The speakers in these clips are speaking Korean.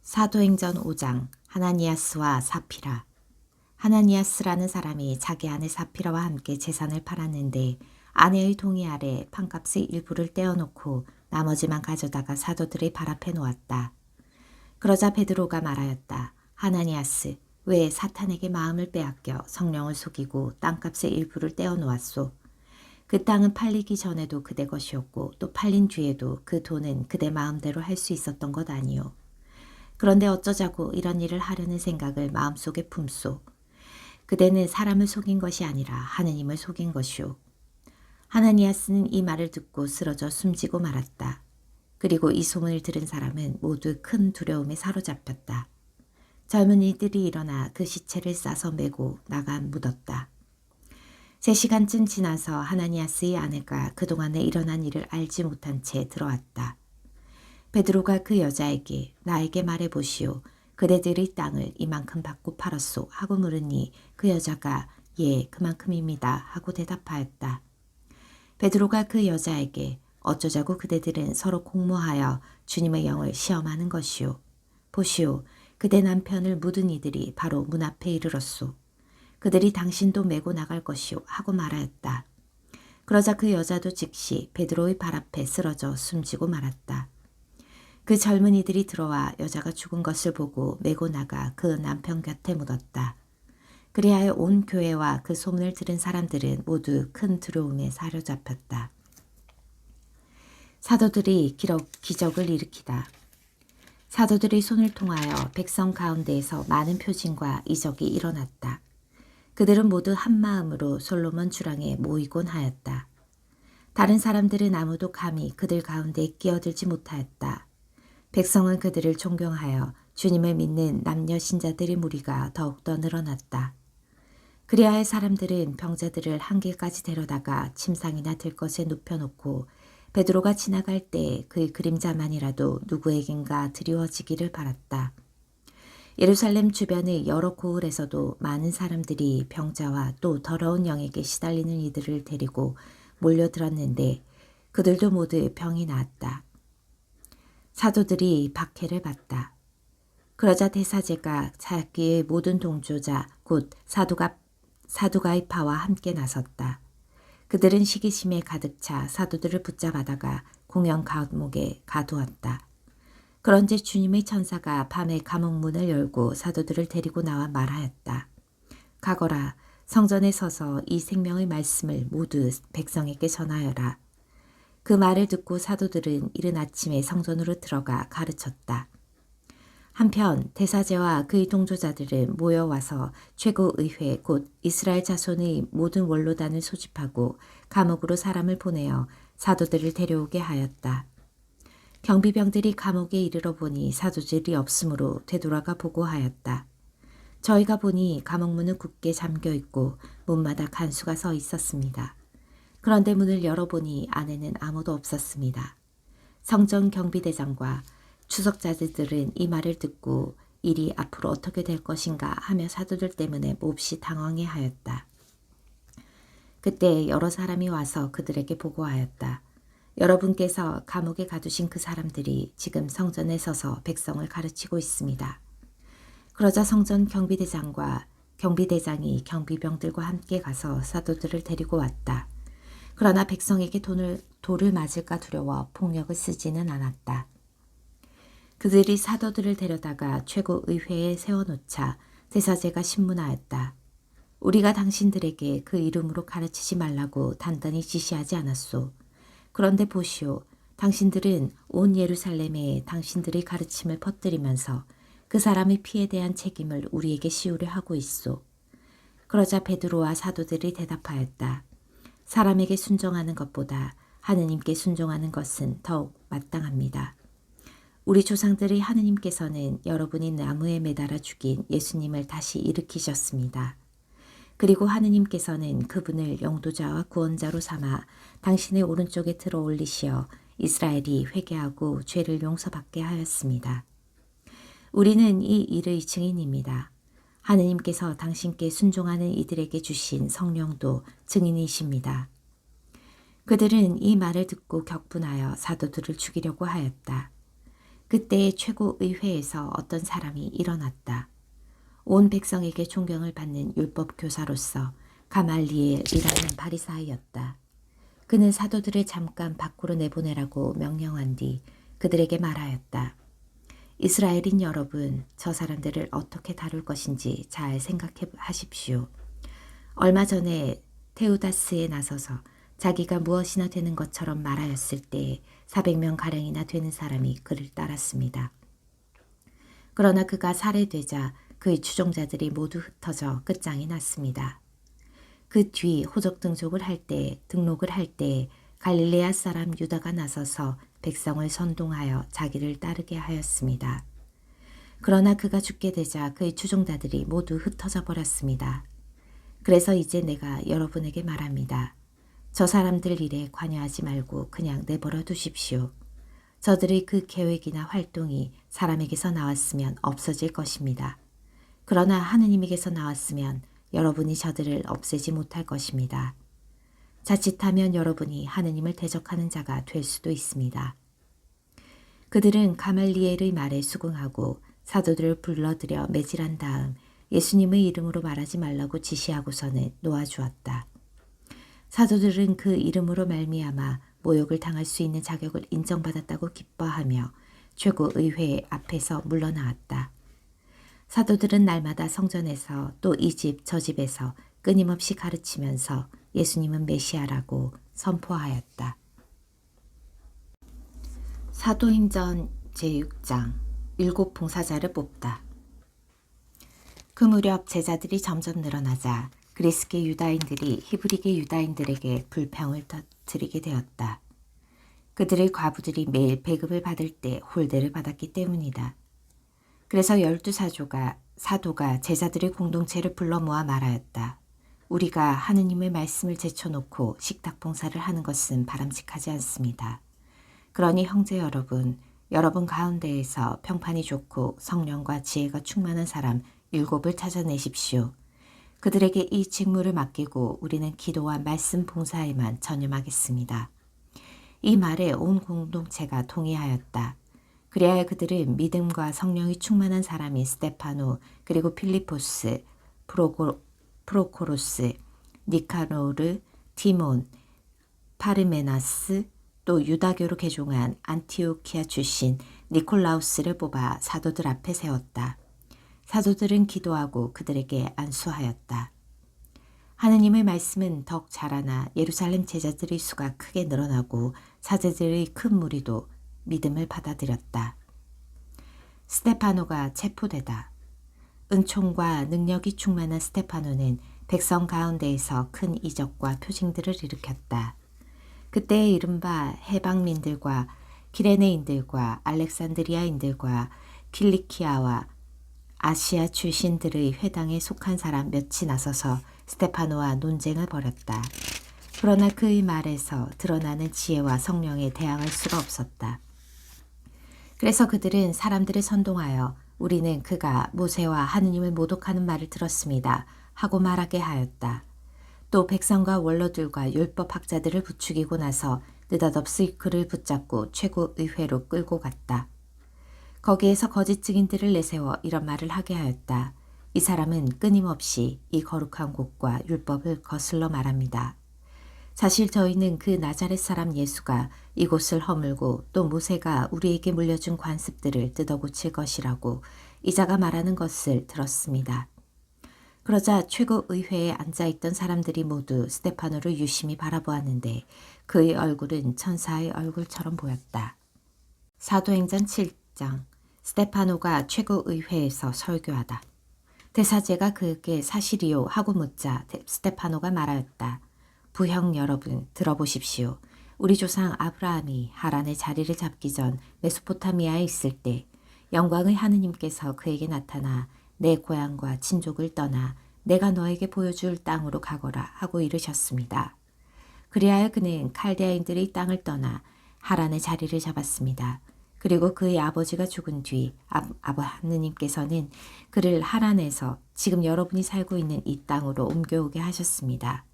사도행전 5장 하나니아스와 사피라. 하나니아스라는 사람이 자기 아내 사피라와 함께 재산을 팔았는데 아내의 동의 아래 판값의 일부를 떼어놓고 나머지만 가져다가 사도들의 발 앞에 놓았다. 그러자 베드로가 말하였다. 하나니아스, 왜 사탄에게 마음을 빼앗겨 성령을 속이고 땅값의 일부를 떼어놓았소? 그 땅은 팔리기 전에도 그대 것이었고 또 팔린 뒤에도 그 돈은 그대 마음대로 할 수 있었던 것 아니오. 그런데 어쩌자고 이런 일을 하려는 생각을 마음속에 품소. 그대는 사람을 속인 것이 아니라 하느님을 속인 것이오. 하나니아스는 이 말을 듣고 쓰러져 숨지고 말았다. 그리고 이 소문을 들은 사람은 모두 큰 두려움에 사로잡혔다. 젊은이들이 일어나 그 시체를 싸서 메고 나가 묻었다. 3시간쯤 지나서 하나니아스의 아내가 그동안에 일어난 일을 알지 못한 채 들어왔다. 베드로가 그 여자에게 나에게 말해보시오. 그대들의 땅을 이만큼 받고 팔았소 하고 물으니 그 여자가 예 그만큼입니다 하고 대답하였다. 베드로가 그 여자에게 어쩌자고 그대들은 서로 공모하여 주님의 영을 시험하는 것이오. 보시오. 그대 남편을 묻은 이들이 바로 문 앞에 이르렀소. 그들이 당신도 메고 나갈 것이오 하고 말하였다. 그러자 그 여자도 즉시 베드로의 발 앞에 쓰러져 숨지고 말았다. 그 젊은이들이 들어와 여자가 죽은 것을 보고 메고 나가 그 남편 곁에 묻었다. 그리하여 온 교회와 그 소문을 들은 사람들은 모두 큰 두려움에 사로잡혔다. 사도들이 기적을 일으키다. 사도들의 손을 통하여 백성 가운데에서 많은 표징과 이적이 일어났다. 그들은 모두 한마음으로 솔로몬 주랑에 모이곤 하였다. 다른 사람들은 아무도 감히 그들 가운데 끼어들지 못하였다. 백성은 그들을 존경하여 주님을 믿는 남녀 신자들의 무리가 더욱더 늘어났다. 그리하여 사람들은 병자들을 한 길까지 데려다가 침상이나 들것에 눕혀놓고 베드로가 지나갈 때 그의 그림자만이라도 누구에겐가 드리워지기를 바랐다. 예루살렘 주변의 여러 고을에서도 많은 사람들이 병자와 또 더러운 영에게 시달리는 이들을 데리고 몰려들었는데 그들도 모두 병이 나았다. 사도들이 박해를 받다. 그러자 대사제가 자기의 모든 동조자 곧 사두가이파와 함께 나섰다. 그들은 시기심에 가득 차 사도들을 붙잡아다가 공영 감옥에 가두었다. 그런지 주님의 천사가 밤에 감옥 문을 열고 사도들을 데리고 나와 말하였다. 가거라, 성전에 서서 이 생명의 말씀을 모두 백성에게 전하여라. 그 말을 듣고 사도들은 이른 아침에 성전으로 들어가 가르쳤다. 한편 대사제와 그의 동조자들은 모여와서 최고의회 곧 이스라엘 자손의 모든 원로단을 소집하고 감옥으로 사람을 보내어 사도들을 데려오게 하였다. 경비병들이 감옥에 이르러 보니 사도들이 없으므로 되돌아가 보고하였다. 저희가 보니 감옥문은 굳게 잠겨있고 문마다 간수가 서 있었습니다. 그런데 문을 열어보니 안에는 아무도 없었습니다. 성전 경비대장과 추석자들은 이 말을 듣고 일이 앞으로 어떻게 될 것인가 하며 사도들 때문에 몹시 당황해하였다. 그때 여러 사람이 와서 그들에게 보고하였다. 여러분께서 감옥에 가두신 그 사람들이 지금 성전에 서서 백성을 가르치고 있습니다. 그러자 성전 경비대장과 경비대장이 경비병들과 함께 가서 사도들을 데리고 왔다. 그러나 백성에게 돌을 맞을까 두려워 폭력을 쓰지는 않았다. 그들이 사도들을 데려다가 최고의회에 세워놓자 대사제가 신문하였다. 우리가 당신들에게 그 이름으로 가르치지 말라고 단단히 지시하지 않았소. 그런데 보시오. 당신들은 온 예루살렘에 당신들의 가르침을 퍼뜨리면서 그 사람의 피에 대한 책임을 우리에게 씌우려 하고 있소. 그러자 베드로와 사도들이 대답하였다. 사람에게 순종하는 것보다 하느님께 순종하는 것은 더욱 마땅합니다. 우리 조상들의 하느님께서는 여러분이 나무에 매달아 죽인 예수님을 다시 일으키셨습니다. 그리고 하느님께서는 그분을 영도자와 구원자로 삼아 당신의 오른쪽에 들어 올리시어 이스라엘이 회개하고 죄를 용서받게 하였습니다. 우리는 이 일의 증인입니다. 하느님께서 당신께 순종하는 이들에게 주신 성령도 증인이십니다. 그들은 이 말을 듣고 격분하여 사도들을 죽이려고 하였다. 그때 최고의회에서 어떤 사람이 일어났다. 온 백성에게 존경을 받는 율법 교사로서 가말리엘이라는 바리사이였다. 그는 사도들을 잠깐 밖으로 내보내라고 명령한 뒤 그들에게 말하였다. 이스라엘인 여러분, 저 사람들을 어떻게 다룰 것인지 잘 생각해 하십시오. 얼마 전에 테우다스에 나서서 자기가 무엇이나 되는 것처럼 말하였을 때 400명가량이나 되는 사람이 그를 따랐습니다. 그러나 그가 살해되자 그의 추종자들이 모두 흩어져 끝장이 났습니다. 그 뒤 호적 등록을 할 때 갈릴레아 사람 유다가 나서서 백성을 선동하여 자기를 따르게 하였습니다. 그러나 그가 죽게 되자 그의 추종자들이 모두 흩어져 버렸습니다. 그래서 이제 내가 여러분에게 말합니다. 저 사람들 일에 관여하지 말고 그냥 내버려 두십시오. 저들의 그 계획이나 활동이 사람에게서 나왔으면 없어질 것입니다. 그러나 하느님에게서 나왔으면 여러분이 저들을 없애지 못할 것입니다. 자칫하면 여러분이 하느님을 대적하는 자가 될 수도 있습니다. 그들은 가말리엘의 말에 수긍하고 사도들을 불러들여 매질한 다음 예수님의 이름으로 말하지 말라고 지시하고서는 놓아주었다. 사도들은 그 이름으로 말미암아 모욕을 당할 수 있는 자격을 인정받았다고 기뻐하며 최고의회 앞에서 물러나왔다. 사도들은 날마다 성전에서 또 이 집 저 집에서 끊임없이 가르치면서 예수님은 메시아라고 선포하였다. 사도행전 제6장 일곱 봉사자를 뽑다. 그 무렵 제자들이 점점 늘어나자 그리스계 유다인들이 히브리계 유다인들에게 불평을 터뜨리게 되었다. 그들의 과부들이 매일 배급을 받을 때 홀대를 받았기 때문이다. 그래서 12사도가 제자들의 공동체를 불러 모아 말하였다. 우리가 하느님의 말씀을 제쳐놓고 식탁 봉사를 하는 것은 바람직하지 않습니다. 그러니 형제 여러분 가운데에서 평판이 좋고 성령과 지혜가 충만한 사람 7을 찾아내십시오. 그들에게 이 직무를 맡기고 우리는 기도와 말씀 봉사에만 전념하겠습니다. 이 말에 온 공동체가 동의하였다. 그리하여 그들은 믿음과 성령이 충만한 사람인 스데파노 그리고 필리포스, 프로코로스, 니카노르, 디몬, 파르메나스 또 유다교로 개종한 안티오키아 출신 니콜라우스를 뽑아 사도들 앞에 세웠다. 사도들은 기도하고 그들에게 안수하였다. 하느님의 말씀은 덕 자라나 예루살렘 제자들의 수가 크게 늘어나고 사제들의 큰 무리도 믿음을 받아들였다. 스데파노가 체포되다. 은총과 능력이 충만한 스데파노는 백성 가운데에서 큰 이적과 표징들을 일으켰다. 그때의 이른바 해방민들과 기레네인들과 알렉산드리아인들과 킬리키아와 아시아 출신들의 회당에 속한 사람 몇이 나서서 스데파노와 논쟁을 벌였다. 그러나 그의 말에서 드러나는 지혜와 성령에 대항할 수가 없었다. 그래서 그들은 사람들을 선동하여 우리는 그가 모세와 하느님을 모독하는 말을 들었습니다 하고 말하게 하였다. 또 백성과 원로들과 율법학자들을 부추기고 나서 느닷없이 그를 붙잡고 최고의회로 끌고 갔다. 거기에서 거짓 증인들을 내세워 이런 말을 하게 하였다. 이 사람은 끊임없이 이 거룩한 곳과 율법을 거슬러 말합니다. 사실 저희는 그 나자렛 사람 예수가 이곳을 허물고 또 모세가 우리에게 물려준 관습들을 뜯어고칠 것이라고 이자가 말하는 것을 들었습니다. 그러자 최고의회에 앉아있던 사람들이 모두 스데파노를 유심히 바라보았는데 그의 얼굴은 천사의 얼굴처럼 보였다. 사도행전 7장 스데파노가 최고의회에서 설교하다. 대사제가 그에게 사실이요 하고 묻자 스데파노가 말하였다. 부형 여러분 들어보십시오. 우리 조상 아브라함이 하란의 자리를 잡기 전 메소포타미아에 있을 때 영광의 하느님께서 그에게 나타나 내 고향과 친족을 떠나 내가 너에게 보여줄 땅으로 가거라 하고 이르셨습니다. 그리하여 그는 칼데아인들의 땅을 떠나 하란의 자리를 잡았습니다. 그리고 그의 아버지가 죽은 뒤 하느님께서는 그를 하란에서 지금 여러분이 살고 있는 이 땅으로 옮겨오게 하셨습니다.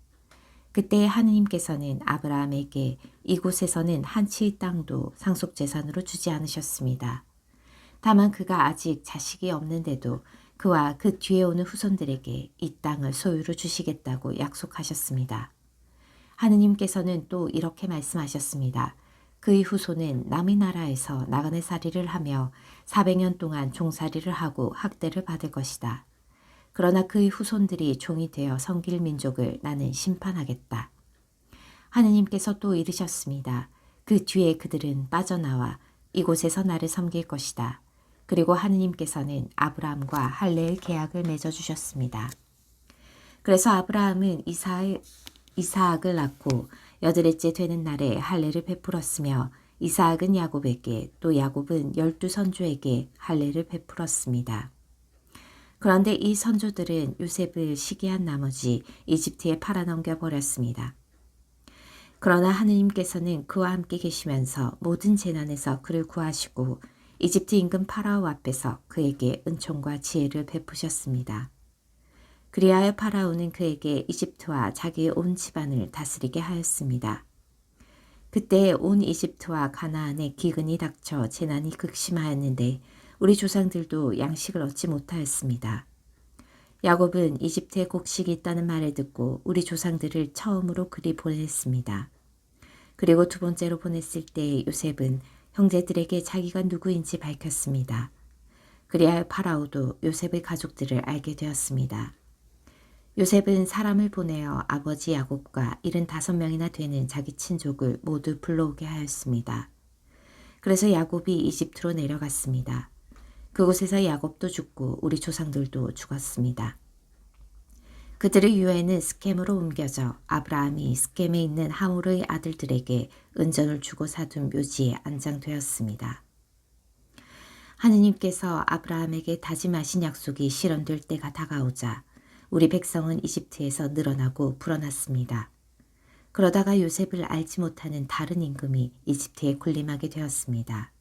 그때 하느님께서는 아브라함에게 이곳에서는 한 치의 땅도 상속재산으로 주지 않으셨습니다. 다만 그가 아직 자식이 없는데도 그와 그 뒤에 오는 후손들에게 이 땅을 소유로 주시겠다고 약속하셨습니다. 하느님께서는 또 이렇게 말씀하셨습니다. 그의 후손은 남의 나라에서 나그네살이를 하며 400년 동안 종살이를 하고 학대를 받을 것이다. 그러나 그의 후손들이 종이 되어 섬길 민족을 나는 심판하겠다. 하느님께서 또 이르셨습니다. 그 뒤에 그들은 빠져나와 이곳에서 나를 섬길 것이다. 그리고 하느님께서는 아브라함과 할례의 계약을 맺어주셨습니다. 그래서 아브라함은 이사학을 낳고 여드렛째 되는 날에 할례를 베풀었으며 이사학은 야곱에게 또 야곱은 12선조에게 할례를 베풀었습니다. 그런데 이 선조들은 요셉을 시기한 나머지 이집트에 팔아넘겨 버렸습니다. 그러나 하느님께서는 그와 함께 계시면서 모든 재난에서 그를 구하시고 이집트 임금 파라오 앞에서 그에게 은총과 지혜를 베푸셨습니다. 그리하여 파라오는 그에게 이집트와 자기의 온 집안을 다스리게 하였습니다. 그때 온 이집트와 가나안에 기근이 닥쳐 재난이 극심하였는데 우리 조상들도 양식을 얻지 못하였습니다. 야곱은 이집트에 곡식이 있다는 말을 듣고 우리 조상들을 처음으로 그리 보냈습니다. 그리고 두 번째로 보냈을 때 요셉은 형제들에게 자기가 누구인지 밝혔습니다. 그리하여 파라오도 요셉의 가족들을 알게 되었습니다. 요셉은 사람을 보내어 아버지 야곱과 75명이나 되는 자기 친족을 모두 불러오게 하였습니다. 그래서 야곱이 이집트로 내려갔습니다. 그곳에서 야곱도 죽고 우리 조상들도 죽었습니다. 그들의 유해는 스켐으로 옮겨져 아브라함이 스켐에 있는 하몰의 아들들에게 은전을 주고 사둔 묘지에 안장되었습니다. 하느님께서 아브라함에게 다짐하신 약속이 실현될 때가 다가오자 우리 백성은 이집트에서 늘어나고 불어났습니다. 그러다가 요셉을 알지 못하는 다른 임금이 이집트에 군림하게 되었습니다.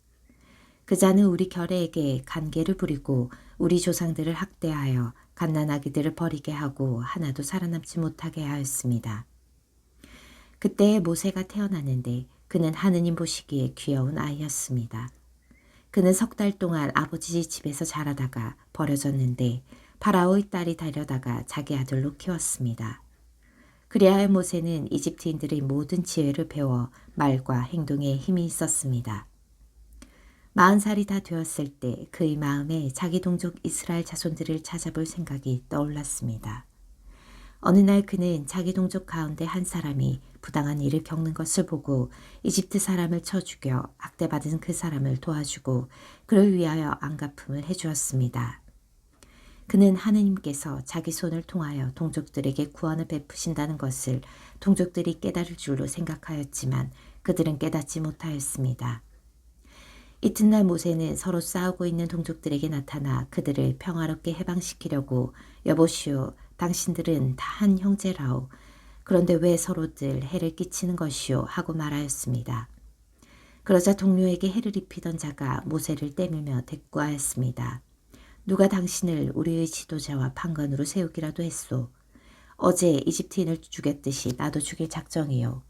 그 자는 우리 결애에게 간계를 부리고 우리 조상들을 학대하여 갓난아기들을 버리게 하고 하나도 살아남지 못하게 하였습니다. 그때에 모세가 태어났는데 그는 하느님 보시기에 귀여운 아이였습니다. 그는 3달 동안 아버지 집에서 자라다가 버려졌는데 파라오의 딸이 데려다가 자기 아들로 키웠습니다. 그리하여 모세는 이집트인들의 모든 지혜를 배워 말과 행동에 힘이 있었습니다. 40살이 다 되었을 때 그의 마음에 자기 동족 이스라엘 자손들을 찾아볼 생각이 떠올랐습니다. 어느 날 그는 자기 동족 가운데 한 사람이 부당한 일을 겪는 것을 보고 이집트 사람을 쳐 죽여 학대받은 그 사람을 도와주고 그를 위하여 안갚음을 해주었습니다. 그는 하느님께서 자기 손을 통하여 동족들에게 구원을 베푸신다는 것을 동족들이 깨달을 줄로 생각하였지만 그들은 깨닫지 못하였습니다. 이튿날 모세는 서로 싸우고 있는 동족들에게 나타나 그들을 평화롭게 해방시키려고 여보시오, 당신들은 다 한 형제라오. 그런데 왜 서로들 해를 끼치는 것이오 하고 말하였습니다. 그러자 동료에게 해를 입히던 자가 모세를 떼밀며 대꾸하였습니다. 누가 당신을 우리의 지도자와 판관으로 세우기라도 했소. 어제 이집트인을 죽였듯이 나도 죽일 작정이요.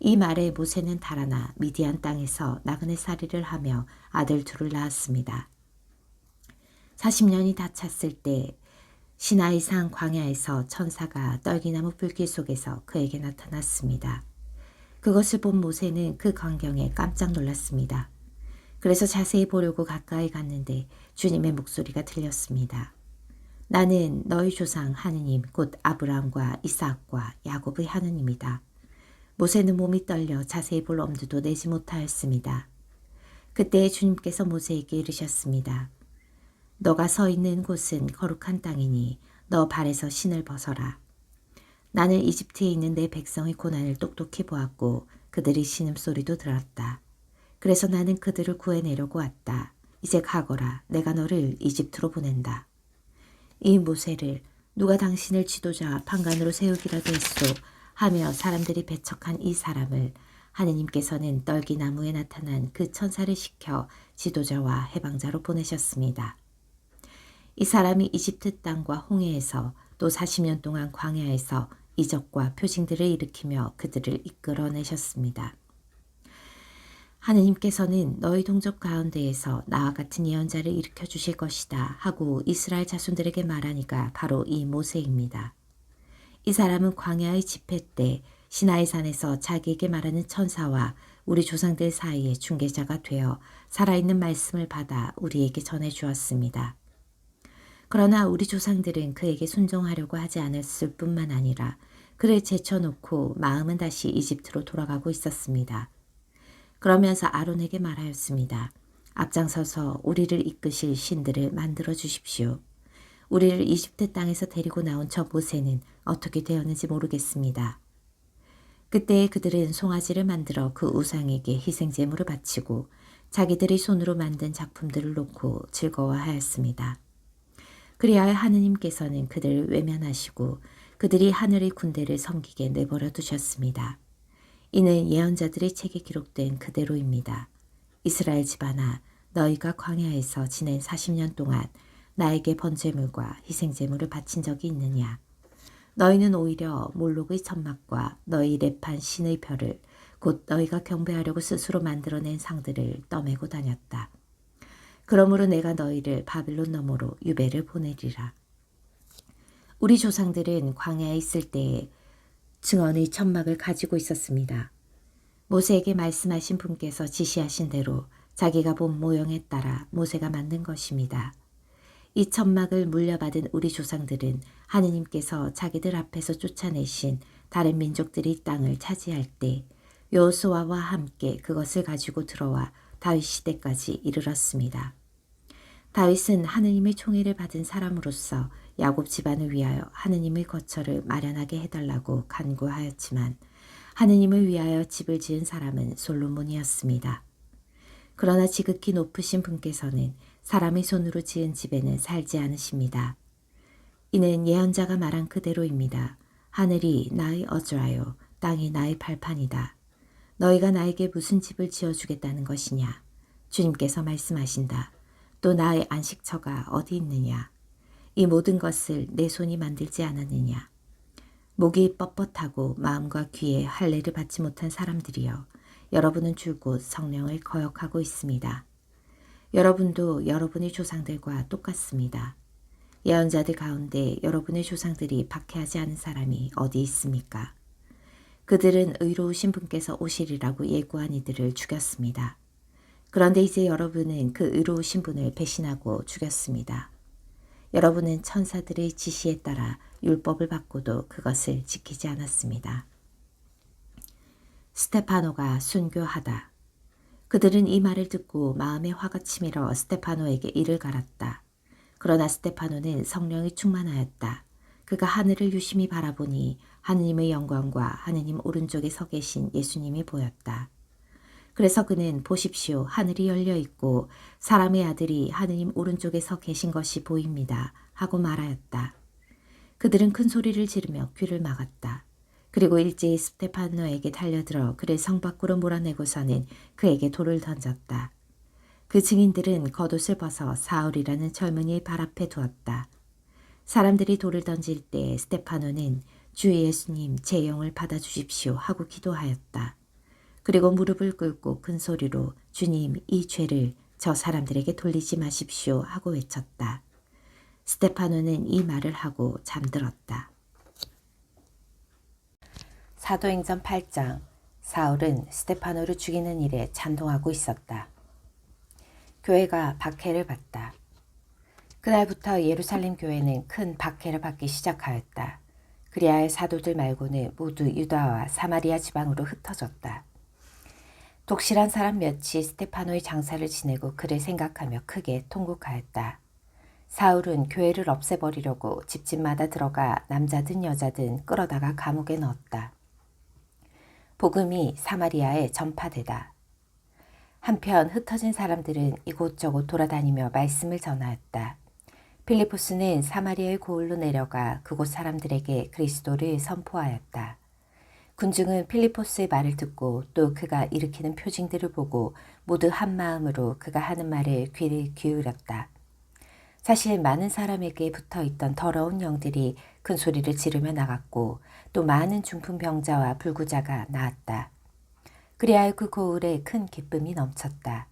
이 말에 모세는 달아나 미디안 땅에서 나그네살이를 하며 아들 둘을 낳았습니다. 40년이 다 찼을 때 시나이산 광야에서 천사가 떨기나무 불길 속에서 그에게 나타났습니다. 그것을 본 모세는 그 광경에 깜짝 놀랐습니다. 그래서 자세히 보려고 가까이 갔는데 주님의 목소리가 들렸습니다. 나는 너희 조상 하느님 곧 아브라함과 이삭과 야곱의 하느님이다. 모세는 몸이 떨려 자세히 볼 엄두도 내지 못하였습니다. 그때 주님께서 모세에게 이르셨습니다. 너가 서 있는 곳은 거룩한 땅이니 너 발에서 신을 벗어라. 나는 이집트에 있는 내 백성의 고난을 똑똑히 보았고 그들의 신음소리도 들었다. 그래서 나는 그들을 구해내려고 왔다. 이제 가거라. 내가 너를 이집트로 보낸다. 이 모세를 누가 당신을 지도자와 판관으로 세우기라도 했소 하며 사람들이 배척한 이 사람을 하느님께서는 떨기나무에 나타난 그 천사를 시켜 지도자와 해방자로 보내셨습니다. 이 사람이 이집트 땅과 홍해에서 또 40년 동안 광야에서 이적과 표징들을 일으키며 그들을 이끌어내셨습니다. 하느님께서는 너희 동족 가운데에서 나와 같은 예언자를 일으켜 주실 것이다 하고 이스라엘 자손들에게 말하니가 바로 이 모세입니다. 이 사람은 광야의 집회 때 시나이 산에서 자기에게 말하는 천사와 우리 조상들 사이에 중개자가 되어 살아있는 말씀을 받아 우리에게 전해 주었습니다. 그러나 우리 조상들은 그에게 순종하려고 하지 않았을 뿐만 아니라 그를 제쳐놓고 마음은 다시 이집트로 돌아가고 있었습니다. 그러면서 아론에게 말하였습니다. 앞장서서 우리를 이끄실 신들을 만들어 주십시오. 우리를 이집트 땅에서 데리고 나온 저 모세는 어떻게 되었는지 모르겠습니다. 그때 그들은 송아지를 만들어 그 우상에게 희생제물을 바치고 자기들이 손으로 만든 작품들을 놓고 즐거워하였습니다. 그리하여 하느님께서는 그들을 외면하시고 그들이 하늘의 군대를 섬기게 내버려 두셨습니다. 이는 예언자들의 책에 기록된 그대로입니다. 이스라엘 집안아, 너희가 광야에서 지낸 40년 동안 나에게 번제물과 희생제물을 바친 적이 있느냐? 너희는 오히려 몰록의 천막과 너희 랩한 신의 별을 곧 너희가 경배하려고 스스로 만들어낸 상들을 떠매고 다녔다. 그러므로 내가 너희를 바빌론 너머로 유배를 보내리라. 우리 조상들은 광야에 있을 때에 증언의 천막을 가지고 있었습니다. 모세에게 말씀하신 분께서 지시하신 대로 자기가 본 모형에 따라 모세가 만든 것입니다. 이 천막을 물려받은 우리 조상들은 하느님께서 자기들 앞에서 쫓아내신 다른 민족들이 땅을 차지할 때 여호수아와 함께 그것을 가지고 들어와 다윗 시대까지 이르렀습니다. 다윗은 하느님의 총애를 받은 사람으로서 야곱 집안을 위하여 하느님의 거처를 마련하게 해달라고 간구하였지만 하느님을 위하여 집을 지은 사람은 솔로몬이었습니다. 그러나 지극히 높으신 분께서는 사람의 손으로 지은 집에는 살지 않으십니다. 이는 예언자가 말한 그대로입니다. 하늘이 나의 어주하여 땅이 나의 발판이다. 너희가 나에게 무슨 집을 지어주겠다는 것이냐? 주님께서 말씀하신다. 또 나의 안식처가 어디 있느냐? 이 모든 것을 내 손이 만들지 않았느냐? 목이 뻣뻣하고 마음과 귀에 할례를 받지 못한 사람들이여, 여러분은 줄곧 성령을 거역하고 있습니다. 여러분도 여러분의 조상들과 똑같습니다. 예언자들 가운데 여러분의 조상들이 박해하지 않은 사람이 어디 있습니까? 그들은 의로우신 분께서 오시리라고 예고한 이들을 죽였습니다. 그런데 이제 여러분은 그 의로우신 분을 배신하고 죽였습니다. 여러분은 천사들의 지시에 따라 율법을 받고도 그것을 지키지 않았습니다. 스테파노가 순교하다. 그들은 이 말을 듣고 마음에 화가 치밀어 스테파노에게 이를 갈았다. 그러나 스테파노는 성령이 충만하였다. 그가 하늘을 유심히 바라보니 하느님의 영광과 하느님 오른쪽에 서 계신 예수님이 보였다. 그래서 그는 보십시오, 하늘이 열려 있고 사람의 아들이 하느님 오른쪽에 서 계신 것이 보입니다 하고 말하였다. 그들은 큰 소리를 지르며 귀를 막았다. 그리고 일제히 스테파노에게 달려들어 그를 성 밖으로 몰아내고서는 그에게 돌을 던졌다. 그 증인들은 겉옷을 벗어 사울이라는 젊은이의 발 앞에 두었다. 사람들이 돌을 던질 때 스테파노는 주 예수님 제 영을 받아주십시오 하고 기도하였다. 그리고 무릎을 꿇고 큰 소리로 주님 이 죄를 저 사람들에게 돌리지 마십시오 하고 외쳤다. 스테파노는 이 말을 하고 잠들었다. 사도행전 8장. 사울은 스테파노를 죽이는 일에 찬동하고 있었다. 교회가 박해를 받다. 그날부터 예루살렘 교회는 큰 박해를 받기 시작하였다. 그리하여 사도들 말고는 모두 유다와 사마리아 지방으로 흩어졌다. 독실한 사람 몇이 스테파노의 장사를 지내고 그를 생각하며 크게 통곡하였다. 사울은 교회를 없애버리려고 집집마다 들어가 남자든 여자든 끌어다가 감옥에 넣었다. 복음이 사마리아에 전파되다. 한편 흩어진 사람들은 이곳저곳 돌아다니며 말씀을 전하였다. 필리포스는 사마리아의 고을로 내려가 그곳 사람들에게 그리스도를 선포하였다. 군중은 필리포스의 말을 듣고 또 그가 일으키는 표징들을 보고 모두 한 마음으로 그가 하는 말에 귀를 기울였다. 사실 많은 사람에게 붙어있던 더러운 영들이 큰 소리를 지르며 나갔고 또 많은 중풍병자와 불구자가 나았다. 그리하여 그 고을에 큰 기쁨이 넘쳤다.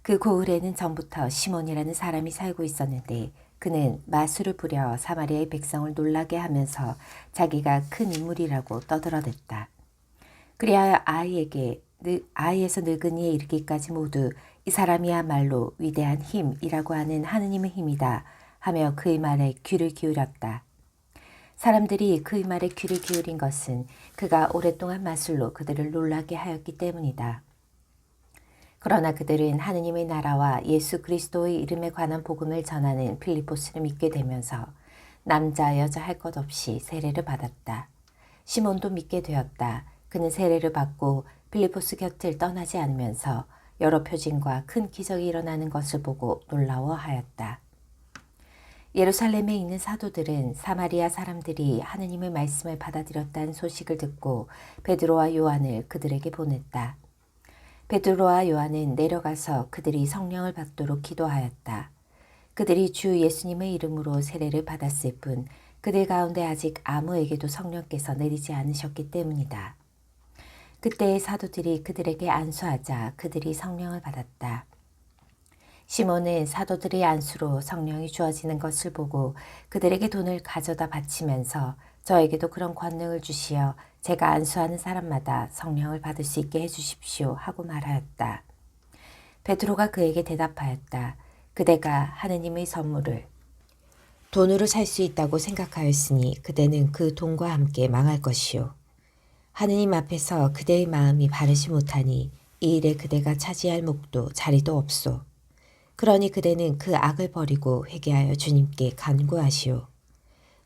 그 고을에는 전부터 시몬이라는 사람이 살고 있었는데 그는 마술을 부려 사마리아의 백성을 놀라게 하면서 자기가 큰 인물이라고 떠들어댔다. 그리하여 아이에서 늙은이에 이르기까지 모두 이 사람이야말로 위대한 힘이라고 하는 하느님의 힘이다 하며 그의 말에 귀를 기울였다. 사람들이 그의 말에 귀를 기울인 것은 그가 오랫동안 마술로 그들을 놀라게 하였기 때문이다. 그러나 그들은 하느님의 나라와 예수 그리스도의 이름에 관한 복음을 전하는 빌립보스를 믿게 되면서 남자 여자 할 것 없이 세례를 받았다. 시몬도 믿게 되었다. 그는 세례를 받고 빌립보스 곁을 떠나지 않으면서 여러 표징과 큰 기적이 일어나는 것을 보고 놀라워하였다. 예루살렘에 있는 사도들은 사마리아 사람들이 하느님의 말씀을 받아들였다는 소식을 듣고 베드로와 요한을 그들에게 보냈다. 베드로와 요한은 내려가서 그들이 성령을 받도록 기도하였다. 그들이 주 예수님의 이름으로 세례를 받았을 뿐 그들 가운데 아직 아무에게도 성령께서 내리지 않으셨기 때문이다. 그때의 사도들이 그들에게 안수하자 그들이 성령을 받았다. 시몬은 사도들의 안수로 성령이 주어지는 것을 보고 그들에게 돈을 가져다 바치면서 저에게도 그런 권능을 주시어 제가 안수하는 사람마다 성령을 받을 수 있게 해주십시오 하고 말하였다. 베드로가 그에게 대답하였다. 그대가 하느님의 선물을 돈으로 살 수 있다고 생각하였으니 그대는 그 돈과 함께 망할 것이요. 하느님 앞에서 그대의 마음이 바르지 못하니 이 일에 그대가 차지할 몫도 자리도 없소. 그러니 그대는 그 악을 버리고 회개하여 주님께 간구하시오.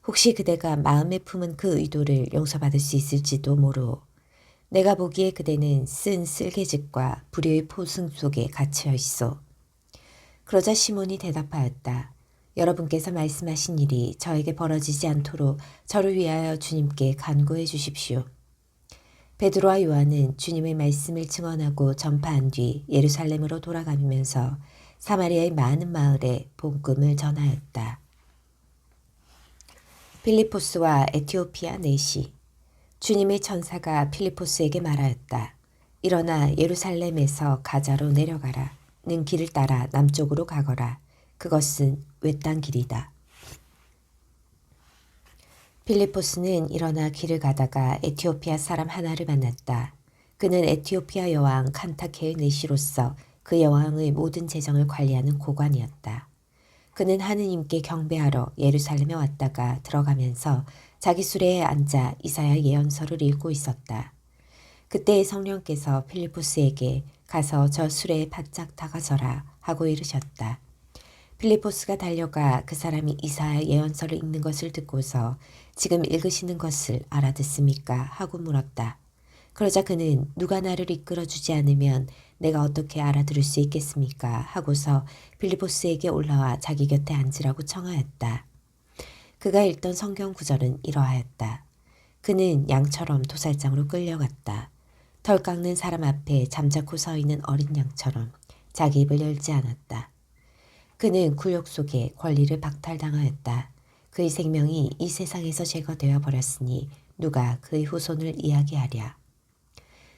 혹시 그대가 마음에 품은 그 의도를 용서받을 수 있을지도 모르오. 내가 보기에 그대는 쓴 쓸개짓과 불의의 포승 속에 갇혀 있어. 그러자 시몬이 대답하였다. 여러분께서 말씀하신 일이 저에게 벌어지지 않도록 저를 위하여 주님께 간구해 주십시오. 베드로와 요한은 주님의 말씀을 증언하고 전파한 뒤 예루살렘으로 돌아가면서 사마리아의 많은 마을에 복음을 전하였다. 필리포스와 에티오피아 내시. 주님의 천사가 필리포스에게 말하였다. 일어나 예루살렘에서 가자로 내려가라. 는 길을 따라 남쪽으로 가거라. 그것은 외딴 길이다. 필리포스는 일어나 길을 가다가 에티오피아 사람 하나를 만났다. 그는 에티오피아 여왕 칸타케의 내시로서 그 여왕의 모든 재정을 관리하는 고관이었다. 그는 하느님께 경배하러 예루살렘에 왔다가 들어가면서 자기 수레에 앉아 이사야 예언서를 읽고 있었다. 그때 성령께서 필리포스에게 가서 저 수레에 바짝 다가서라 하고 이르셨다. 필리포스가 달려가 그 사람이 이사야 예언서를 읽는 것을 듣고서 지금 읽으시는 것을 알아듣습니까? 하고 물었다. 그러자 그는 누가 나를 이끌어주지 않으면 내가 어떻게 알아들을 수 있겠습니까? 하고서 필리포스에게 올라와 자기 곁에 앉으라고 청하였다. 그가 읽던 성경 구절은 이러하였다. 그는 양처럼 도살장으로 끌려갔다. 털 깎는 사람 앞에 잠자코 서 있는 어린 양처럼 자기 입을 열지 않았다. 그는 굴욕 속에 권리를 박탈당하였다. 그의 생명이 이 세상에서 제거되어 버렸으니 누가 그의 후손을 이야기하랴.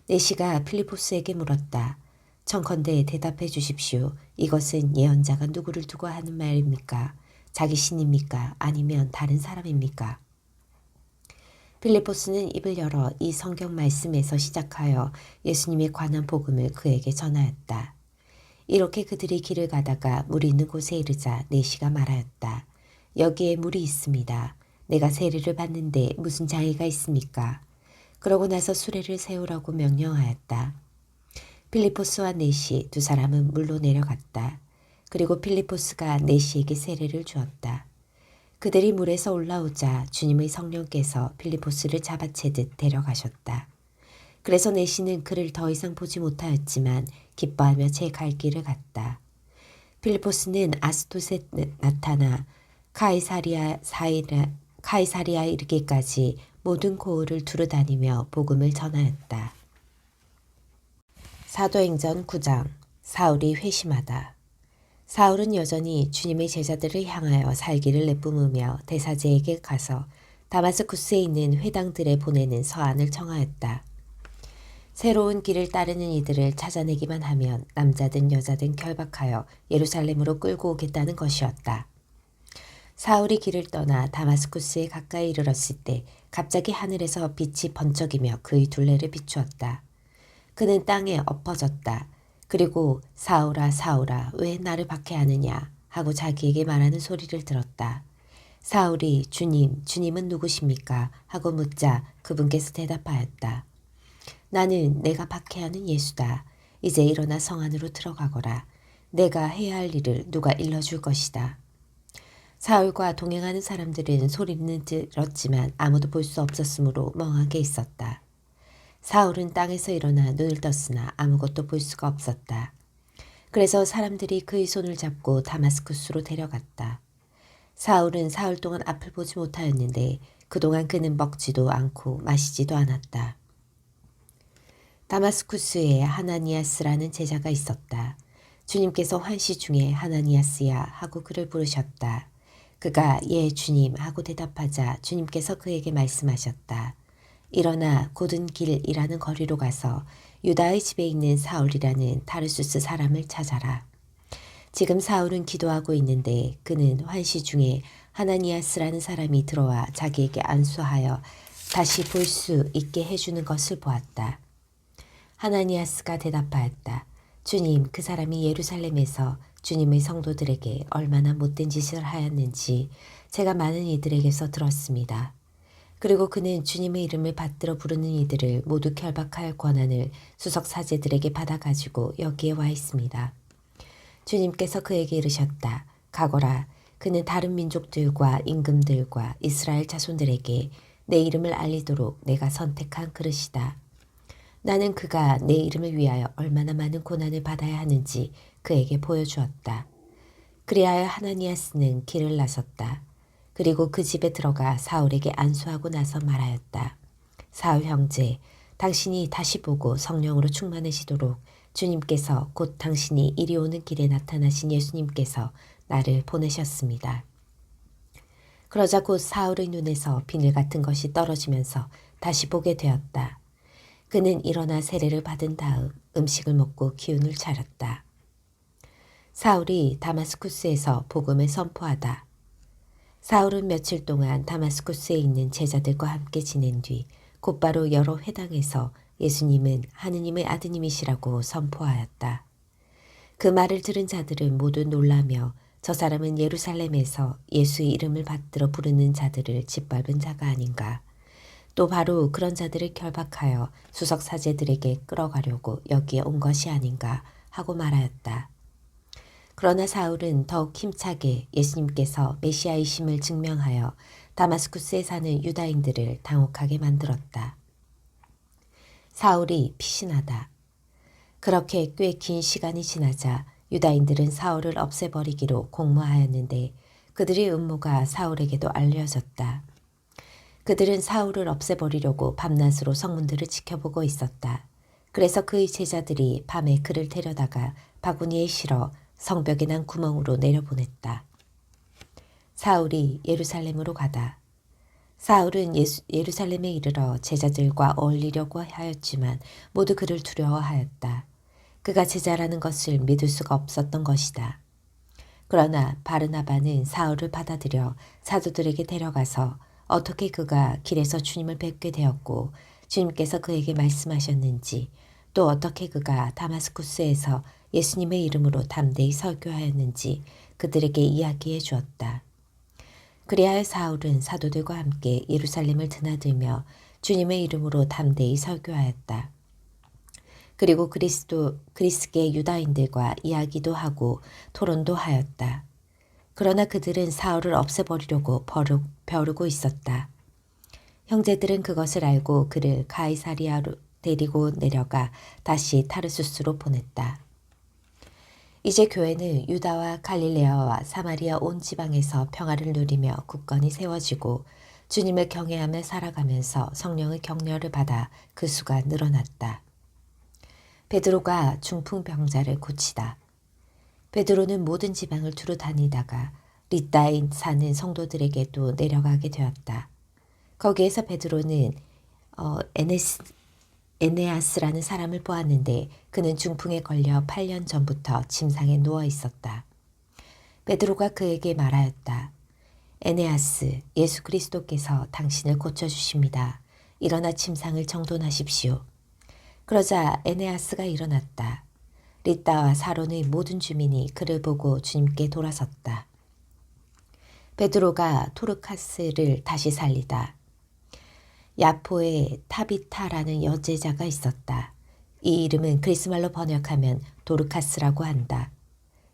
내시가 필리포스에게 물었다. 청컨대 대답해 주십시오. 이것은 예언자가 누구를 두고 하는 말입니까? 자기 신입니까? 아니면 다른 사람입니까? 필리포스는 입을 열어 이 성경 말씀에서 시작하여 예수님에 관한 복음을 그에게 전하였다. 이렇게 그들이 길을 가다가 물이 있는 곳에 이르자 내시가 말하였다. 여기에 물이 있습니다. 내가 세례를 받는데 무슨 장애가 있습니까? 그러고 나서 수레를 세우라고 명령하였다. 필리포스와 내시 두 사람은 물로 내려갔다. 그리고 필리포스가 내시에게 세례를 주었다. 그들이 물에서 올라오자 주님의 성령께서 필리포스를 잡아채듯 데려가셨다. 그래서 내시는 그를 더 이상 보지 못하였지만 기뻐하며 제 갈 길을 갔다. 필리포스는 아스토세 나타나 카이사리아에 이르기까지 모든 고을을 두루다니며 복음을 전하였다. 사도행전 9장. 사울이 회심하다. 사울은 여전히 주님의 제자들을 향하여 살기를 내뿜으며 대사제에게 가서 다마스쿠스에 있는 회당들에 보내는 서한을 청하였다. 새로운 길을 따르는 이들을 찾아내기만 하면 남자든 여자든 결박하여 예루살렘으로 끌고 오겠다는 것이었다. 사울이 길을 떠나 다마스쿠스에 가까이 이르렀을 때 갑자기 하늘에서 빛이 번쩍이며 그의 둘레를 비추었다. 그는 땅에 엎어졌다. 그리고 사울아 사울아 왜 나를 박해하느냐 하고 자기에게 말하는 소리를 들었다. 사울이 주님, 주님은 누구십니까? 하고 묻자 그분께서 대답하였다. 나는 내가 박해하는 예수다. 이제 일어나 성 안으로 들어가거라. 내가 해야 할 일을 누가 일러줄 것이다. 사울과 동행하는 사람들은 소리는 들었지만 아무도 볼 수 없었으므로 멍하게 있었다. 사울은 땅에서 일어나 눈을 떴으나 아무것도 볼 수가 없었다. 그래서 사람들이 그의 손을 잡고 다마스쿠스로 데려갔다. 사울은 사흘 동안 앞을 보지 못하였는데 그동안 그는 먹지도 않고 마시지도 않았다. 다마스쿠스에 하나니아스라는 제자가 있었다. 주님께서 환시 중에 하나니아스야 하고 그를 부르셨다. 그가 예 주님 하고 대답하자 주님께서 그에게 말씀하셨다. 일어나 곧은 길이라는 거리로 가서 유다의 집에 있는 사울이라는 타르수스 사람을 찾아라. 지금 사울은 기도하고 있는데 그는 환시 중에 하나니아스라는 사람이 들어와 자기에게 안수하여 다시 볼 수 있게 해주는 것을 보았다. 하나니아스가 대답하였다. 주님, 그 사람이 예루살렘에서 주님의 성도들에게 얼마나 못된 짓을 하였는지 제가 많은 이들에게서 들었습니다. 그리고 그는 주님의 이름을 받들어 부르는 이들을 모두 결박할 권한을 수석 사제들에게 받아가지고 여기에 와 있습니다. 주님께서 그에게 이르셨다. 가거라. 그는 다른 민족들과 임금들과 이스라엘 자손들에게 내 이름을 알리도록 내가 선택한 그릇이다. 나는 그가 내 이름을 위하여 얼마나 많은 고난을 받아야 하는지 그에게 보여주었다. 그리하여 하나니아스는 길을 나섰다. 그리고 그 집에 들어가 사울에게 안수하고 나서 말하였다. 사울 형제, 당신이 다시 보고 성령으로 충만하시도록 주님께서 곧 당신이 이리 오는 길에 나타나신 예수님께서 나를 보내셨습니다. 그러자 곧 사울의 눈에서 비늘 같은 것이 떨어지면서 다시 보게 되었다. 그는 일어나 세례를 받은 다음 음식을 먹고 기운을 차렸다. 사울이 다마스쿠스에서 복음을 선포하다. 사울은 며칠 동안 다마스쿠스에 있는 제자들과 함께 지낸 뒤 곧바로 여러 회당에서 예수님은 하느님의 아드님이시라고 선포하였다. 그 말을 들은 자들은 모두 놀라며 저 사람은 예루살렘에서 예수의 이름을 받들어 부르는 자들을 짓밟은 자가 아닌가. 또 바로 그런 자들을 결박하여 수석 사제들에게 끌어가려고 여기에 온 것이 아닌가 하고 말하였다. 그러나 사울은 더욱 힘차게 예수님께서 메시아이심을 증명하여 다마스쿠스에 사는 유다인들을 당혹하게 만들었다. 사울이 피신하다. 그렇게 꽤 긴 시간이 지나자 유다인들은 사울을 없애버리기로 공모하였는데 그들의 음모가 사울에게도 알려졌다. 그들은 사울을 없애버리려고 밤낮으로 성문들을 지켜보고 있었다. 그래서 그의 제자들이 밤에 그를 데려다가 바구니에 실어 성벽에 난 구멍으로 내려보냈다. 사울이 예루살렘으로 가다. 사울은 예루살렘에 이르러 제자들과 어울리려고 하였지만 모두 그를 두려워하였다. 그가 제자라는 것을 믿을 수가 없었던 것이다. 그러나 바르나바는 사울을 받아들여 사도들에게 데려가서 어떻게 그가 길에서 주님을 뵙게 되었고 주님께서 그에게 말씀하셨는지 또 어떻게 그가 다마스쿠스에서 예수님의 이름으로 담대히 설교하였는지 그들에게 이야기해 주었다. 그리하여 사울은 사도들과 함께 예루살렘을 드나들며 주님의 이름으로 담대히 설교하였다. 그리고 그리스계 유다인들과 이야기도 하고 토론도 하였다. 그러나 그들은 사울을 없애버리려고 벼르고 있었다. 형제들은 그것을 알고 그를 가이사리아로 데리고 내려가 다시 타르수스로 보냈다. 이제 교회는 유다와 갈릴레아와 사마리아 온 지방에서 평화를 누리며 굳건히 세워지고 주님을 경외하며 살아가면서 성령의 격려를 받아 그 수가 늘어났다. 베드로가 중풍병자를 고치다. 베드로는 모든 지방을 두루 다니다가 리다에 사는 성도들에게도 내려가게 되었다. 거기에서 베드로는 에네아스라는 사람을 보았는데 그는 중풍에 걸려 8년 전부터 침상에 누워 있었다. 베드로가 그에게 말하였다. 에네아스, 예수 그리스도께서 당신을 고쳐주십니다. 일어나 침상을 정돈하십시오. 그러자 에네아스가 일어났다. 리따와 사론의 모든 주민이 그를 보고 주님께 돌아섰다. 베드로가 토르카스를 다시 살리다. 야포에 타비타라는 여제자가 있었다. 이 이름은 그리스말로 번역하면 도르카스라고 한다.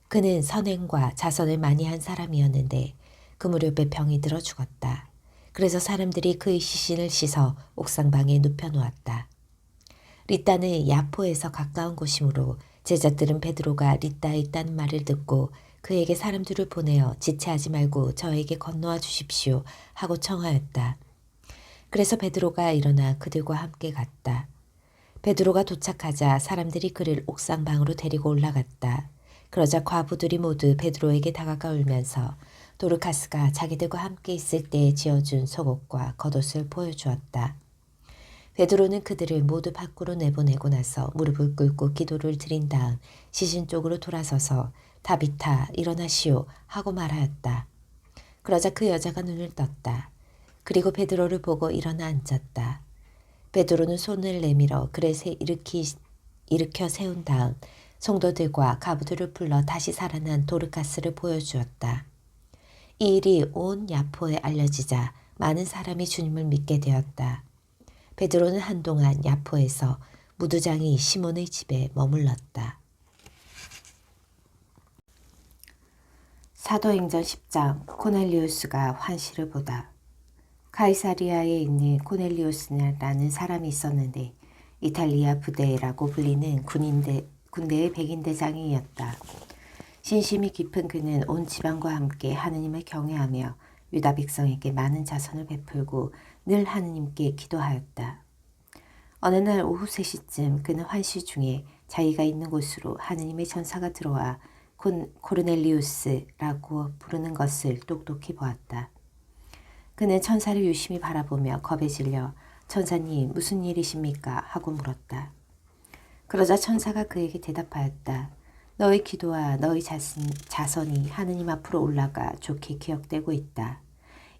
그는 선행과 자선을 많이 한 사람이었는데 그 무렵에 병이 들어 죽었다. 그래서 사람들이 그의 시신을 씻어 옥상방에 눕혀놓았다. 리따는 야포에서 가까운 곳이므로 제자들은 베드로가 리따에 있다는 말을 듣고 그에게 사람들을 보내어 지체하지 말고 저에게 건너와 주십시오 하고 청하였다. 그래서 베드로가 일어나 그들과 함께 갔다. 베드로가 도착하자 사람들이 그를 옥상방으로 데리고 올라갔다. 그러자 과부들이 모두 베드로에게 다가가 울면서 도르카스가 자기들과 함께 있을 때 지어준 속옷과 겉옷을 보여주었다. 베드로는 그들을 모두 밖으로 내보내고 나서 무릎을 꿇고 기도를 드린 다음 시신 쪽으로 돌아서서 타비타 일어나시오 하고 말하였다. 그러자 그 여자가 눈을 떴다. 그리고 베드로를 보고 일어나 앉았다. 베드로는 손을 내밀어 그릇에 일으켜 세운 다음 성도들과 가부들을 불러 다시 살아난 도르카스를 보여주었다. 이 일이 온 야포에 알려지자 많은 사람이 주님을 믿게 되었다. 베드로는 한동안 야포에서 무두장이 시몬의 집에 머물렀다. 사도행전 10장 코넬리우스가 환시를 보다. 가이사리아에 있는 코넬리우스라는 사람이 있었는데 이탈리아 부대라고 불리는 군대의 백인대장이었다. 신심이 깊은 그는 온 지방과 함께 하느님을 경외하며 유다 백성에게 많은 자선을 베풀고 늘 하느님께 기도하였다. 어느 날 오후 3시쯤 그는 환시 중에 자기가 있는 곳으로 하느님의 천사가 들어와 코르넬리우스라고 부르는 것을 똑똑히 보았다. 그는 천사를 유심히 바라보며 겁에 질려 천사님 무슨 일이십니까? 하고 물었다. 그러자 천사가 그에게 대답하였다. 너의 기도와 너의 자선이 하느님 앞으로 올라가 좋게 기억되고 있다.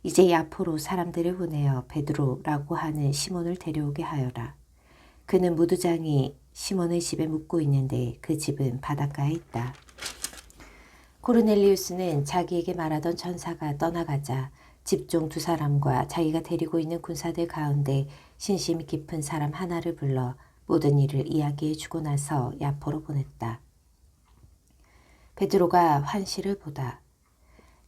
이제 야포로 사람들을 보내어 베드로라고 하는 시몬을 데려오게 하여라. 그는 무두장이 시몬의 집에 묵고 있는데 그 집은 바닷가에 있다. 코르넬리우스는 자기에게 말하던 천사가 떠나가자 집종 2사람과 자기가 데리고 있는 군사들 가운데 신심이 깊은 사람 하나를 불러 모든 일을 이야기해 주고 나서 야포로 보냈다. 베드로가 환시를 보다.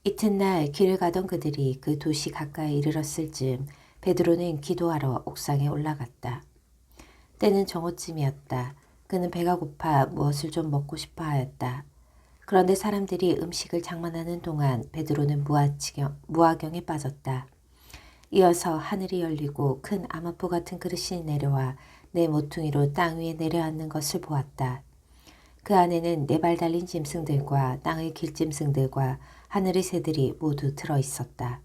이튿날 길을 가던 그들이 그 도시 가까이 이르렀을 즈음 베드로는 기도하러 옥상에 올라갔다. 때는 정오쯤이었다. 그는 배가 고파 무엇을 좀 먹고 싶어 하였다. 그런데 사람들이 음식을 장만하는 동안 베드로는 무화경에 빠졌다. 이어서 하늘이 열리고 큰 암흑보 같은 그릇이 내려와 내 모퉁이로 땅 위에 내려앉는 것을 보았다. 그 안에는 4발 달린 짐승들과 땅의 길짐승들과 하늘의 새들이 모두 들어있었다.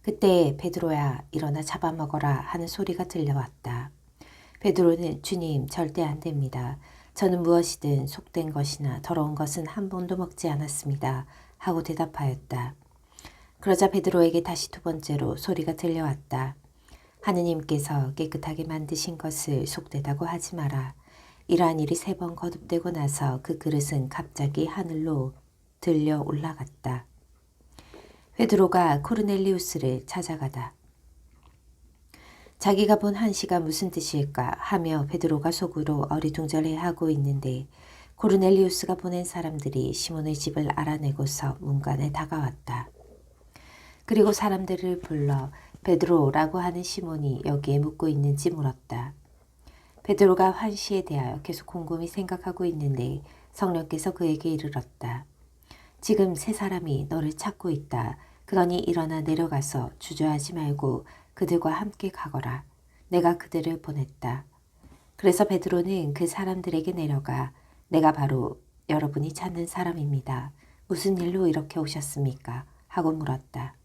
그때 베드로야 일어나 잡아먹어라 하는 소리가 들려왔다. 베드로는 주님 절대 안 됩니다. 저는 무엇이든 속된 것이나 더러운 것은 한 번도 먹지 않았습니다. 하고 대답하였다. 그러자 베드로에게 다시 2번째로 소리가 들려왔다. 하느님께서 깨끗하게 만드신 것을 속되다고 하지 마라. 이러한 일이 3번 거듭되고 나서 그 그릇은 갑자기 하늘로 들려 올라갔다. 베드로가 코르넬리우스를 찾아가다. 자기가 본 한시가 무슨 뜻일까 하며 베드로가 속으로 어리둥절해하고 있는데 코르넬리우스가 보낸 사람들이 시몬의 집을 알아내고서 문간에 다가왔다. 그리고 사람들을 불러 베드로라고 하는 시몬이 여기에 묵고 있는지 물었다. 베드로가 환시에 대하여 계속 곰곰이 생각하고 있는데 성령께서 그에게 이르렀다. 지금 3사람이 너를 찾고 있다. 그러니 일어나 내려가서 주저하지 말고 그들과 함께 가거라. 내가 그들을 보냈다. 그래서 베드로는 그 사람들에게 내려가 내가 바로 여러분이 찾는 사람입니다. 무슨 일로 이렇게 오셨습니까? 하고 물었다.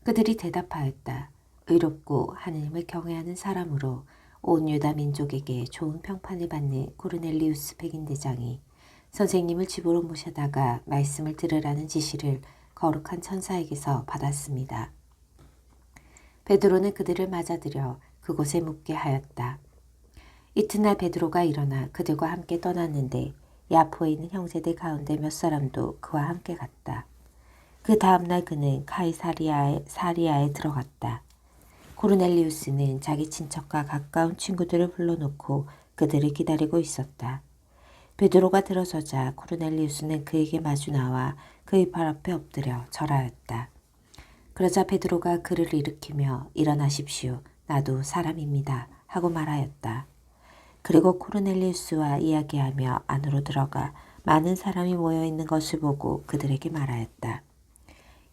그들이 대답하였다. 의롭고 하느님을 경외하는 사람으로 온 유다 민족에게 좋은 평판을 받는 고르넬리우스 백인대장이 선생님을 집으로 모셔다가 말씀을 들으라는 지시를 거룩한 천사에게서 받았습니다. 베드로는 그들을 맞아들여 그곳에 묵게 하였다. 이튿날 베드로가 일어나 그들과 함께 떠났는데 야포에 있는 형제들 가운데 몇 사람도 그와 함께 갔다. 그 다음날 그는 사리아에 들어갔다. 고르넬리우스는 자기 친척과 가까운 친구들을 불러놓고 그들을 기다리고 있었다. 베드로가 들어서자 고르넬리우스는 그에게 마주 나와 그의 발 앞에 엎드려 절하였다. 그러자 베드로가 그를 일으키며 일어나십시오. 나도 사람입니다. 하고 말하였다. 그리고 코르넬리우스와 이야기하며 안으로 들어가 많은 사람이 모여있는 것을 보고 그들에게 말하였다.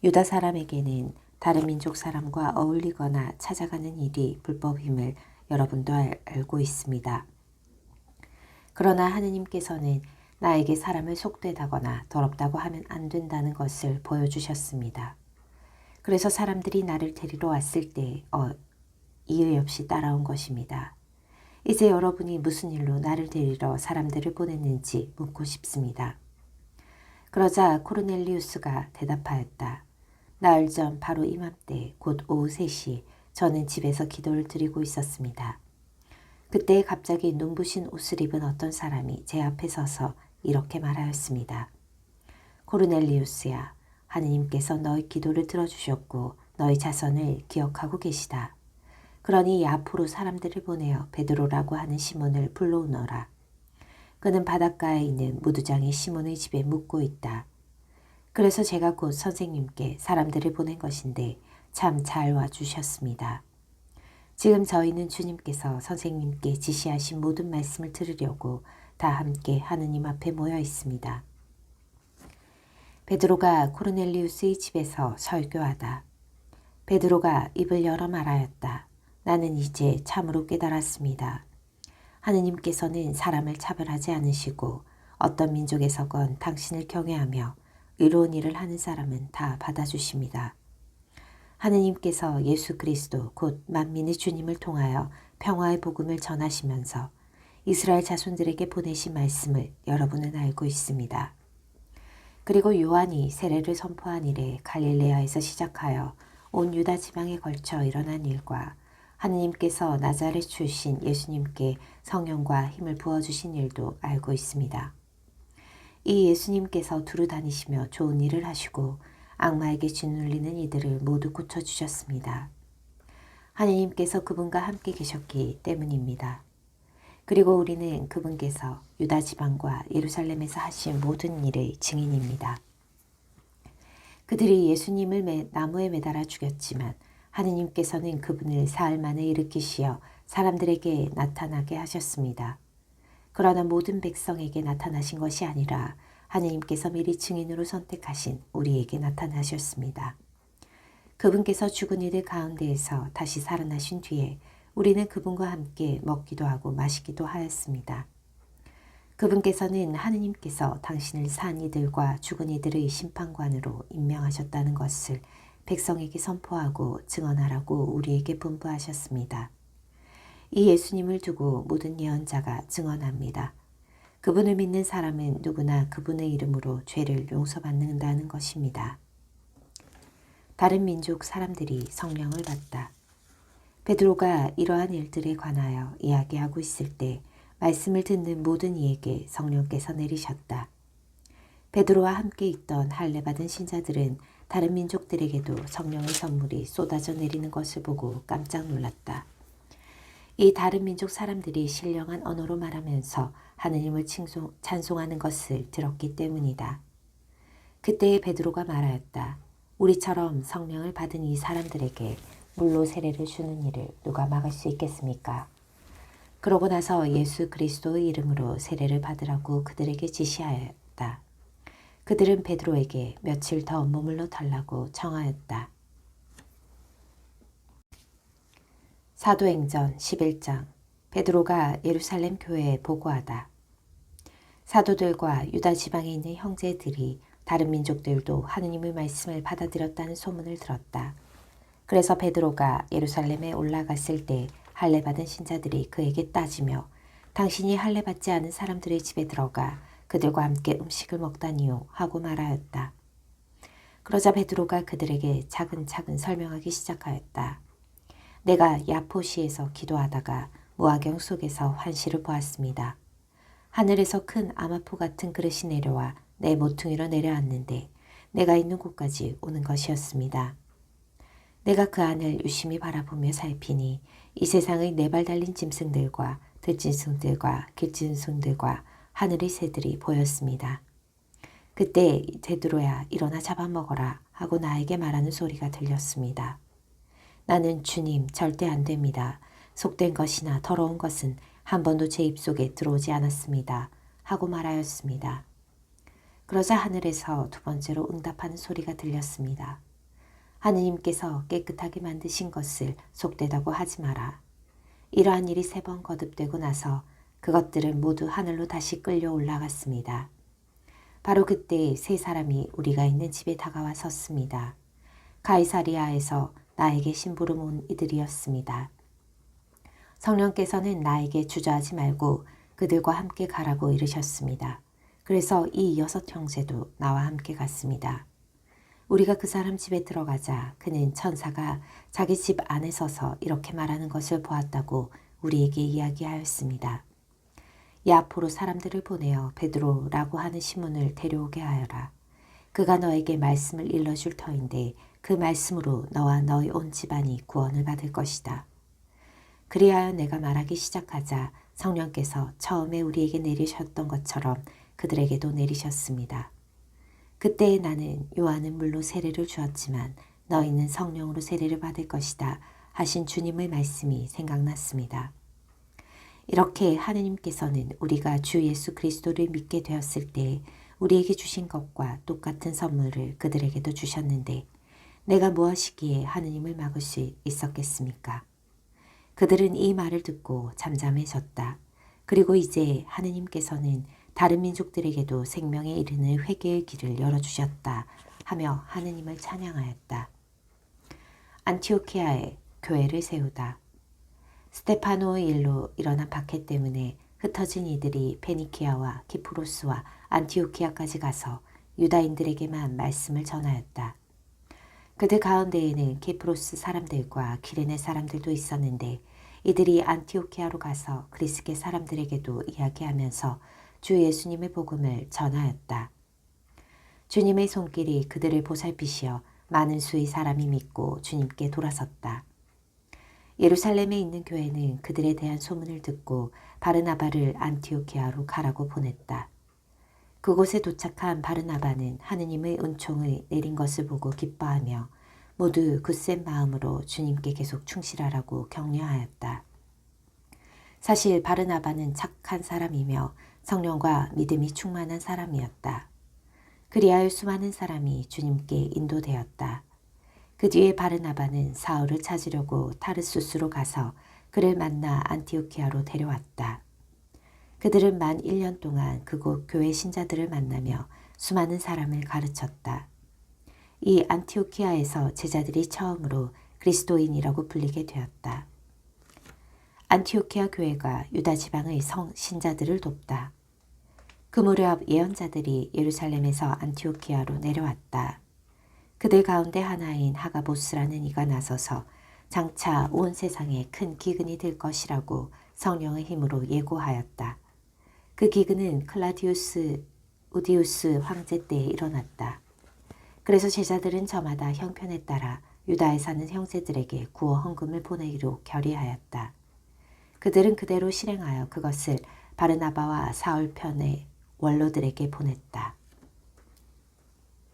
유다 사람에게는 다른 민족 사람과 어울리거나 찾아가는 일이 불법임을 여러분도 알고 있습니다. 그러나 하느님께서는 나에게 사람을 속되다거나 더럽다고 하면 안 된다는 것을 보여주셨습니다. 그래서 사람들이 나를 데리러 왔을 때 이의 없이 따라온 것입니다. 이제 여러분이 무슨 일로 나를 데리러 사람들을 보냈는지 묻고 싶습니다. 그러자 코르넬리우스가 대답하였다. 나흘 전 바로 이맘때 곧 오후 3시 저는 집에서 기도를 드리고 있었습니다. 그때 갑자기 눈부신 옷을 입은 어떤 사람이 제 앞에 서서 이렇게 말하였습니다. 코르넬리우스야, 하느님께서 너의 기도를 들어주셨고 너의 자손을 기억하고 계시다. 그러니 야포로 사람들을 보내어 베드로라고 하는 시몬을 불러오너라. 그는 바닷가에 있는 무두장의 시몬의 집에 묵고 있다. 그래서 제가 곧 선생님께 사람들을 보낸 것인데 참 잘 와주셨습니다. 지금 저희는 주님께서 선생님께 지시하신 모든 말씀을 들으려고 다 함께 하느님 앞에 모여 있습니다. 베드로가 코르넬리우스의 집에서 설교하다. 베드로가 입을 열어 말하였다. 나는 이제 참으로 깨달았습니다. 하느님께서는 사람을 차별하지 않으시고 어떤 민족에서건 당신을 경외하며 의로운 일을 하는 사람은 다 받아주십니다. 하느님께서 예수 그리스도 곧 만민의 주님을 통하여 평화의 복음을 전하시면서 이스라엘 자손들에게 보내신 말씀을 여러분은 알고 있습니다. 그리고 요한이 세례를 선포한 이래 갈릴레아에서 시작하여 온 유다 지방에 걸쳐 일어난 일과 하느님께서 나자렛 출신 예수님께 성령과 힘을 부어주신 일도 알고 있습니다. 이 예수님께서 두루 다니시며 좋은 일을 하시고 악마에게 짓눌리는 이들을 모두 고쳐주셨습니다. 하느님께서 그분과 함께 계셨기 때문입니다. 그리고 우리는 그분께서 유다 지방과 예루살렘에서 하신 모든 일의 증인입니다. 그들이 예수님을 나무에 매달아 죽였지만 하느님께서는 그분을 사흘 만에 일으키시어 사람들에게 나타나게 하셨습니다. 그러나 모든 백성에게 나타나신 것이 아니라 하느님께서 미리 증인으로 선택하신 우리에게 나타나셨습니다. 그분께서 죽은 이들 가운데에서 다시 살아나신 뒤에 우리는 그분과 함께 먹기도 하고 마시기도 하였습니다. 그분께서는 하느님께서 당신을 산 이들과 죽은 이들의 심판관으로 임명하셨다는 것을 백성에게 선포하고 증언하라고 우리에게 분부하셨습니다. 이 예수님을 두고 모든 예언자가 증언합니다. 그분을 믿는 사람은 누구나 그분의 이름으로 죄를 용서받는다는 것입니다. 다른 민족 사람들이 성령을 받다. 베드로가 이러한 일들에 관하여 이야기하고 있을 때 말씀을 듣는 모든 이에게 성령께서 내리셨다. 베드로와 함께 있던 할례받은 신자들은 다른 민족들에게도 성령의 선물이 쏟아져 내리는 것을 보고 깜짝 놀랐다. 이 다른 민족 사람들이 신령한 언어로 말하면서 하느님을 찬송하는 것을 들었기 때문이다. 그때 베드로가 말하였다. 우리처럼 성령을 받은 이 사람들에게 물로 세례를 주는 일을 누가 막을 수 있겠습니까? 그러고 나서 예수 그리스도의 이름으로 세례를 받으라고 그들에게 지시하였다. 그들은 베드로에게 며칠 더 머물러 달라고 청하였다. 사도행전 11장 베드로가 예루살렘 교회에 보고하다. 사도들과 유다 지방에 있는 형제들이 다른 민족들도 하느님의 말씀을 받아들였다는 소문을 들었다. 그래서 베드로가 예루살렘에 올라갔을 때 할례받은 신자들이 그에게 따지며 당신이 할례받지 않은 사람들의 집에 들어가 그들과 함께 음식을 먹다니요 하고 말하였다. 그러자 베드로가 그들에게 차근차근 설명하기 시작하였다. 내가 야포시에서 기도하다가 무화경 속에서 환시를 보았습니다. 하늘에서 큰 아마포 같은 그릇이 내려와 내 모퉁이로 내려앉는데 내가 있는 곳까지 오는 것이었습니다. 내가 그 안을 유심히 바라보며 살피니 이 세상의 네 발 달린 짐승들과 들짐승들과 길짐승들과 하늘의 새들이 보였습니다. 그때 베드로야 일어나 잡아먹어라 하고 나에게 말하는 소리가 들렸습니다. 나는 주님 절대 안 됩니다. 속된 것이나 더러운 것은 한 번도 제 입속에 들어오지 않았습니다. 하고 말하였습니다. 그러자 하늘에서 두 번째로 응답하는 소리가 들렸습니다. 하느님께서 깨끗하게 만드신 것을 속되다고 하지 마라. 이러한 일이 3번 거듭되고 나서 그것들은 모두 하늘로 다시 끌려 올라갔습니다. 바로 그때 3사람이 우리가 있는 집에 다가와 섰습니다. 가이사리아에서 나에게 심부름 온 이들이었습니다. 성령께서는 나에게 주저하지 말고 그들과 함께 가라고 이르셨습니다. 그래서 이 6 형제도 나와 함께 갔습니다. 우리가 그 사람 집에 들어가자 그는 천사가 자기 집 안에 서서 이렇게 말하는 것을 보았다고 우리에게 이야기하였습니다. 야포로 사람들을 보내어 베드로라고 하는 시몬을 데려오게 하여라. 그가 너에게 말씀을 일러줄 터인데 그 말씀으로 너와 너희 온 집안이 구원을 받을 것이다. 그리하여 내가 말하기 시작하자 성령께서 처음에 우리에게 내리셨던 것처럼 그들에게도 내리셨습니다. 그때 나는 요한은 물로 세례를 주었지만 너희는 성령으로 세례를 받을 것이다 하신 주님의 말씀이 생각났습니다. 이렇게 하느님께서는 우리가 주 예수 그리스도를 믿게 되었을 때 우리에게 주신 것과 똑같은 선물을 그들에게도 주셨는데 내가 무엇이기에 하느님을 막을 수 있었겠습니까? 그들은 이 말을 듣고 잠잠해졌다. 그리고 이제 하느님께서는 다른 민족들에게도 생명에 이르는 회개의 길을 열어주셨다 하며 하느님을 찬양하였다. 안티오키아에 교회를 세우다. 스테파노의 일로 일어난 박해 때문에 흩어진 이들이 페니키아와 키프로스와 안티오키아까지 가서 유다인들에게만 말씀을 전하였다. 그들 가운데에는 키프로스 사람들과 기레네 사람들도 있었는데 이들이 안티오키아로 가서 그리스계 사람들에게도 이야기하면서 주 예수님의 복음을 전하였다. 주님의 손길이 그들을 보살피시어 많은 수의 사람이 믿고 주님께 돌아섰다. 예루살렘에 있는 교회는 그들에 대한 소문을 듣고 바르나바를 안티오키아로 가라고 보냈다. 그곳에 도착한 바르나바는 하느님의 은총을 내린 것을 보고 기뻐하며 모두 굳센 마음으로 주님께 계속 충실하라고 격려하였다. 사실 바르나바는 착한 사람이며 성령과 믿음이 충만한 사람이었다. 그리하여 수많은 사람이 주님께 인도되었다. 그 뒤에 바르나바는 사울을 찾으려고 타르수스로 가서 그를 만나 안티오키아로 데려왔다. 그들은 만 1년 동안 그곳 교회 신자들을 만나며 수많은 사람을 가르쳤다. 이 안티오키아에서 제자들이 처음으로 그리스도인이라고 불리게 되었다. 안티오키아 교회가 유다 지방의 신자들을 돕다. 그 무렵 예언자들이 예루살렘에서 안티오키아로 내려왔다. 그들 가운데 하나인 하가보스라는 이가 나서서 장차 온 세상에 큰 기근이 될 것이라고 성령의 힘으로 예고하였다. 그 기근은 클라디우스 우디우스 황제 때에 일어났다. 그래서 제자들은 저마다 형편에 따라 유다에 사는 형제들에게 구호 헌금을 보내기로 결의하였다. 그들은 그대로 실행하여 그것을 바르나바와 사울 편의 원로들에게 보냈다.